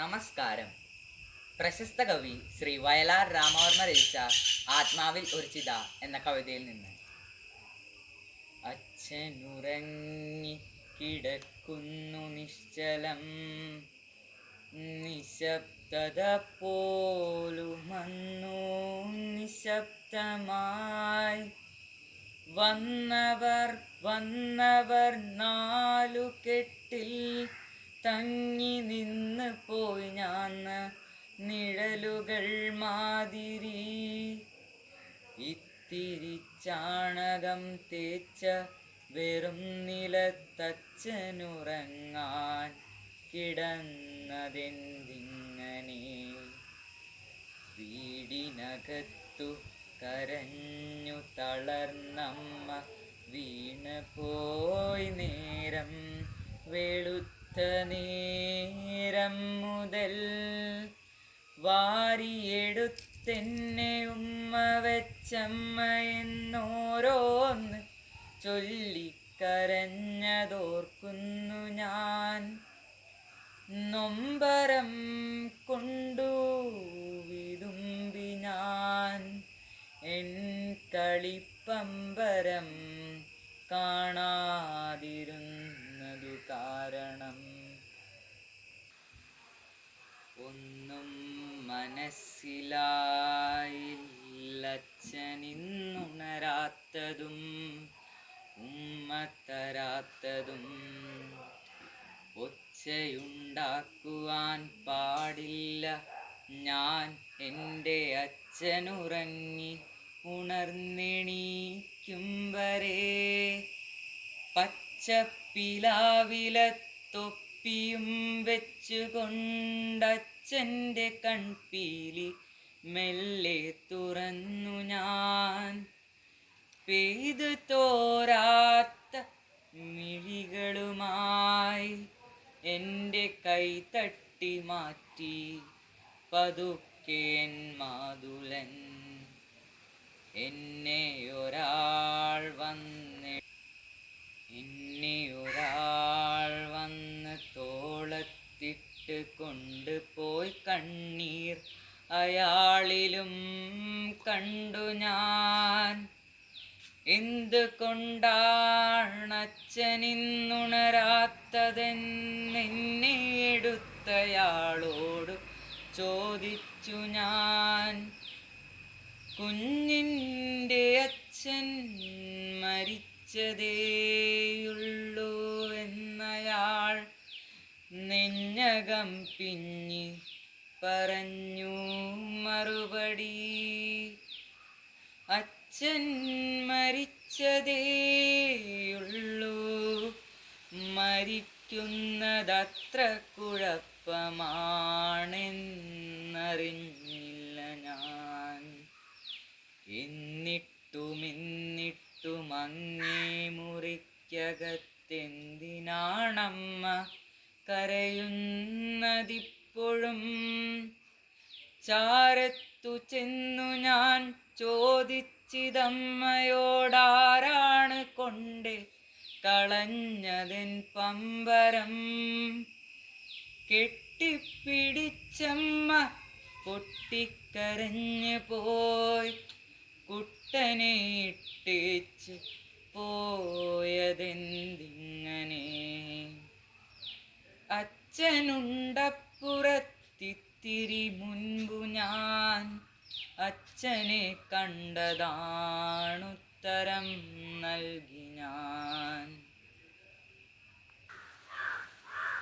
നമസ്കാരം. പ്രശസ്ത കവി ശ്രീ വയലാർ രാമവർമ്മ രചിച്ച ആത്മാവിൽ ഒരു ചിത എന്ന കവിതയിൽ നിന്ന്. അച്ഛനുറങ്ങി കിടക്കുന്നു നിശ്ചലം, നിശബ്ദത പോലുമന്നു നിശബ്ദമായി. വന്നവർ നാലുകെട്ടിൽ തങ്ങി നിന്ന് പോയി ഞാൻ നിഴലുകൾ മാതിരി. ഇത്തിരി ചാണകം തേച്ച വെറും നിലത്തച്ഛനുറങ്ങാൻ കിടന്നതെന്തിങ്ങനെ? വീടിനകത്തു കരഞ്ഞു തളർന്നമ്മ വീണ് പോയി. നേരം വെളുത്ത നേരം മുതൽ വാരിയെടുത്തെന്നെ ഉമ്മ വെച്ചമ്മ എന്നോരോന്ന് ചൊല്ലിക്കരഞ്ഞതോർക്കുന്നു ഞാൻ. നൊമ്പരം കൊണ്ടു വിതുമ്പി ഞാൻ എൻ കളിപ്പമ്പരം കാണാതിരുന്നതു കാരണം. ഒന്നും മനസ്സിലായില്ലച്ഛനിന്നുണരാത്തതും ഉമ്മ തരാത്തതും. ഒച്ചയുണ്ടാക്കുവാൻ പാടില്ല ഞാൻ, എൻ്റെ അച്ഛനുറങ്ങി ഉണർന്നെണീക്കും വരെ. പച്ചപ്പിലാവിലെ തൊപ്പിയും വെച്ചുകൊണ്ടച്ഛൻ്റെ കൺപീലി മെല്ലെ തുറന്നു ഞാൻ. പെയ്തു തോരാത്ത മിഴികളുമായി എൻ്റെ കൈ തട്ടി മാറ്റി പതുക്കെ എൻ മാതുലൻ. എന്നെ ഒരാൾ വന്ന് തോളത്തിട്ട് കൊണ്ടുപോയി. കണ്ണീർ അയാളിലും കണ്ടു ഞാൻ. എന്തുകൊണ്ടാണച്ഛനിന്നുണരാത്തതെന്നെന്നെ എടുത്തയാളോട് ചോദിച്ചു ഞാൻ. കുഞ്ഞിൻ്റെ അച്ഛൻ മരിച്ചതേയുള്ളൂ എന്നയാൾ നെഞ്ഞകം പിഞ്ഞി പറഞ്ഞു മറുപടി. അച്ഛൻ മരിച്ചതേയുള്ളൂ, മരിക്കുന്നതത്ര കുഴപ്പമാണെന്നറിഞ്ഞില്ല ഞാൻ. എന്നിട്ടും അങ്ങേ മുറിക്കകത്തെന്തിനാണമ്മ കരയുന്നതിപ്പോഴും? ചാരത്തു ചെന്നു ഞാൻ ചോദിച്ചിതമ്മയോടാരാണ് കൊണ്ടേ കളഞ്ഞതെൻ പമ്പരം. കെട്ടിപ്പിടിച്ചമ്മ പൊട്ടിക്കരഞ്ഞു പോയി. കുട്ടനെ ഇട്ടേച്ച് പോയതെന്തിങ്ങനെ? അച്ഛനുണ്ടപ്പുറത്തിത്തിരി മുൻപു ഞാൻ അച്ഛനെ കണ്ടതാണുത്തരം നൽകി ഞാൻ.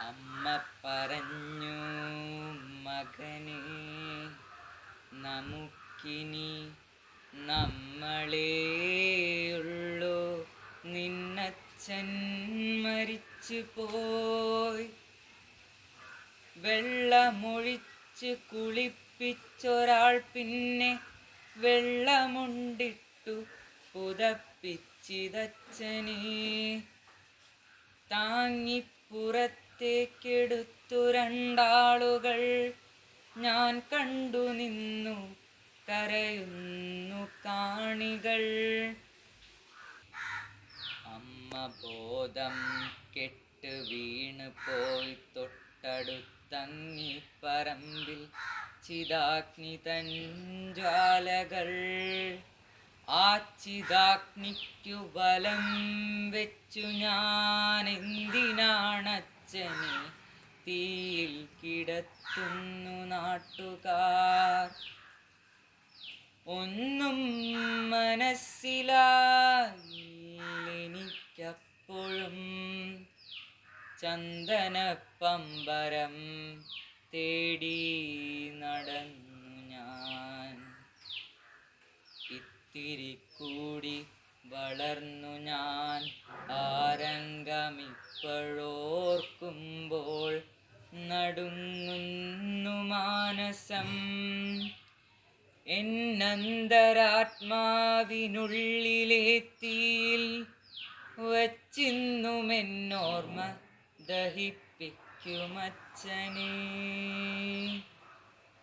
അമ്മ പറഞ്ഞു, മകനെ, നമുക്കിനി നമ്മളേയുള്ളൂ. നിന്നച്ഛൻ മരിച്ചു പോയി. വെള്ളമൊഴിച്ച് കുളിപ്പിച്ചൊരാൾ പിന്നെ വെള്ളമുണ്ടിട്ടു പുതപ്പിച്ചിതച്ഛനെ. താങ്ങിപ്പുറത്തേക്കെടുത്തു രണ്ടാളുകൾ. ഞാൻ കണ്ടു നിന്നു കരയുന്നു കാണികൾ. അമ്മ ബോധം കെട്ട് വീണ് പോയി. തൊട്ടടുത്ത തങ്ങിപ്പറമ്പിൽ ചിതാഗ്നി തഞ്ചാലകൾ. ആ ചിതാഗ്നിക്കു ബലം വെച്ചു ഞാൻ എന്തിനാണച്ഛനെ തീയിൽ കിടത്തുന്നു നാട്ടുകാർ. ഒന്നും മനസ്സിലായില്ലെനിക്കപ്പോഴും ചന്ദനപ്പമ്പരം തേടി നടന്നു ഞാൻ. ഇത്തിരി കൂടി വളർന്നു ഞാൻ ആരംഗമിപ്പോഴോർക്കുമ്പോൾ നടുങ്ങുന്നു മാനസം. എന്നന്തരാത്മാവിനുള്ളിലെ തീയിൽ വച്ചിന്നുമെന്നോർമ്മ ദഹിപ്പിക്കുമച്ഛനെ.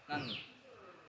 നന്ദി.